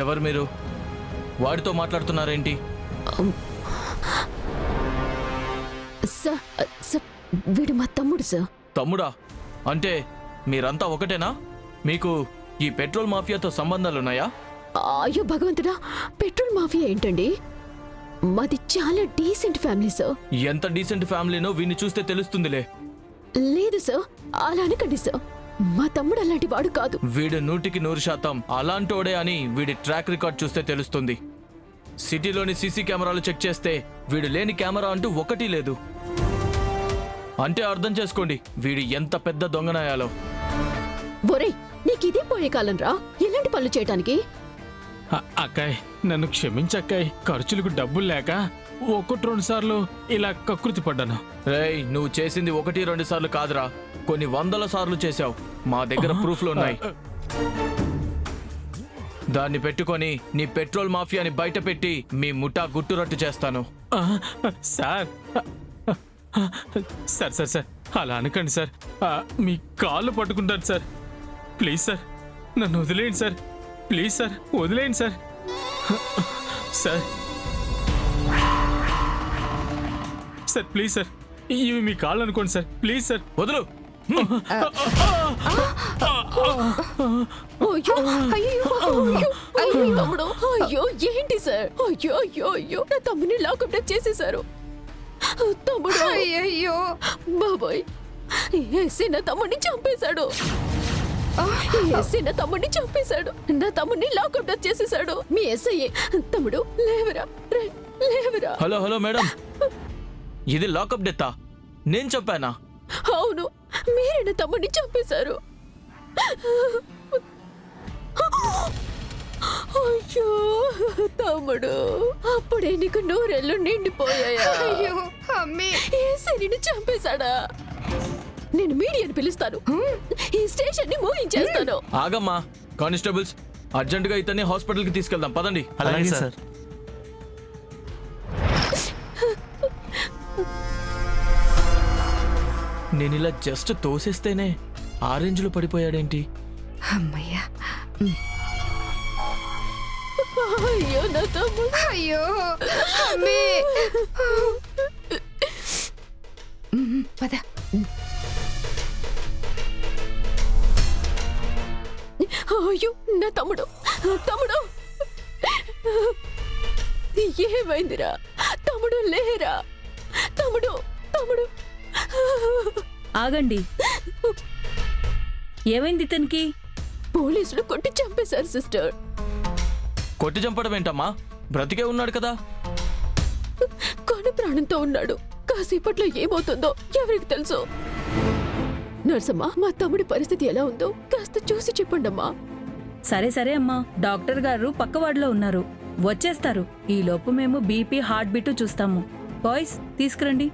ఎవరు మీరు? వాడితో మాట్లాడుతున్నారేంటి? సార్ సార్ వీడు మా తమ్ముడు సార్. తమ్ముడా? అంటే మీరంతా ఒకటేనా? మీకు ఈ పెట్రోల్ మాఫియాతో సంబంధాలున్నాయా? అయ్యో భగవంతుడా, పెట్రోల్ మాఫియా ఏంటండి? మాది చాలా డీసెంట్ ఫ్యామిలీ సార్. ఎంత డీసెంట్ ఫ్యామిలీనో వీడిని చూస్తే తెలుస్తుందిలే. లేదు సార్, అలా అనకండి సార్. మా తమ్ముడు అలాంటి వాడు కాదు. వీడు 100% అలాంటోడే అని వీడి ట్రాక్ రికార్డ్ చూస్తే తెలుస్తుంది. సిటీలోని సీసీ కెమెరాలు చెక్ చేస్తే వీడు లేని కెమెరా అంటూ ఒకటి లేదు. అంటే అర్థం చేసుకోండి వీడు ఎంత పెద్ద దొంగనాయాలో. ఒరేయ్, నీకిదే పోయే కాలం రా ఇలాంటి పనులు చేయటానికి. అక్కాయ్, నన్ను క్షమించక్కాయ్. ఖర్చులకు డబ్బులు లేక 1-2 సార్లు ఇలా కకృతి పడ్డాను. రేయ్, నువ్వు చేసింది 1-2 సార్లు కాదురా, కొన్ని 100 సార్లు చేశావు. మా దగ్గర ప్రూఫ్లు ఉన్నాయి. దాన్ని పెట్టుకొని నీ పెట్రోల్ మాఫియాని బయట పెట్టి మీ ముఠా గుట్టురట్టు చేస్తాను. సార్ సార్ సార్ సార్ అలా అనకండి సార్. మీ కాళ్ళు పట్టుకుంటాను సార్. ప్లీజ్ సార్, నన్ను వదిలేయండి సార్. ప్లీజ్ సార్, వదిలేయండి sir. Sir sir please sir, ఇవి మీ కాళ్ళు అనుకోండి సార్. ప్లీజ్ సార్, వదులు. అయ్యో అయ్యో అయ్యో తమ్ముడు, అయ్యో ఏంటి సార్? అయ్యో అయ్యో అయ్యో, నా తమ్ముని లాకప్ డెత్ చేసేశారు. తమ్ముడు, అయ్యో బాబాయ్, ఏసీ నా తమ్ముడిని చంపేశాడు. ఏసీ నా తమ్ముడిని చంపేశాడు. నా తమ్ముడిని లాకప్ డెత్ చేసేశాడు మీ ఎస్ఐ. తమ్ముడు లేవరా, లేవరా. హలో హలో మేడం, ఇది లాకప్ డెత్తా? నేను చెప్పానా? అవును, మీరే నా తమ్ముడిని చంపేశారు. అయ్యో తమ్ముడు, అప్పుడే నీకు 100 ఏళ్ళు నిండిపోయాయా? అయ్యో అమ్మే, ఏసీ నిన్ను చంపేశాడా? నేను మీడియాని పిలుస్తాను, ఈ స్టేషన్ ని మూయించేస్తాను. ఆగమ్మా కానిస్టేబుల్స్, అర్జెంటుగా ఇతన్ని హాస్పిటల్కి తీసుకెళ్దాం, పదండి. అలాగే సార్. నేను ఇలా జస్ట్ తోసేస్తేనే ఆరెంజ్లు పడిపోయాడేంటి? అమ్మయ్యా. అయ్యో నా తమ్ముడు, అయ్యో అమ్మే. పద. అయ్యో నా తమ్ముడు, తమ్ముడు ఏమైందిరా? తమ్ముడు లేరా? తమ్ముడు, తమ్ముడు. ఆగండి, ఏమైంది ఇతనికి? పోలీసులు కొట్టి చంపేశారు సిస్టర్. కొట్టి చంపడం ఏంటమ్మా? బ్రతికే ఉన్నాడు కదా. కొన ప్రాణంతో ఉన్నాడు. కాసేపట్లో ఏమవుతుందో ఎవరికి తెలుసు. నర్సమ్మా, మా తమ్ముడి పరిస్థితి ఎలా ఉందో కాస్త చూసి చెప్పండమ్మా. సరే సరే అమ్మా, డాక్టర్ గారు పక్క వార్డులో ఉన్నారు, వచ్చేస్తారు. ఈ లోపు మేము బీపీ, హార్ట్ బీటు చూస్తాము. బాయ్స్ తీసుకురండి.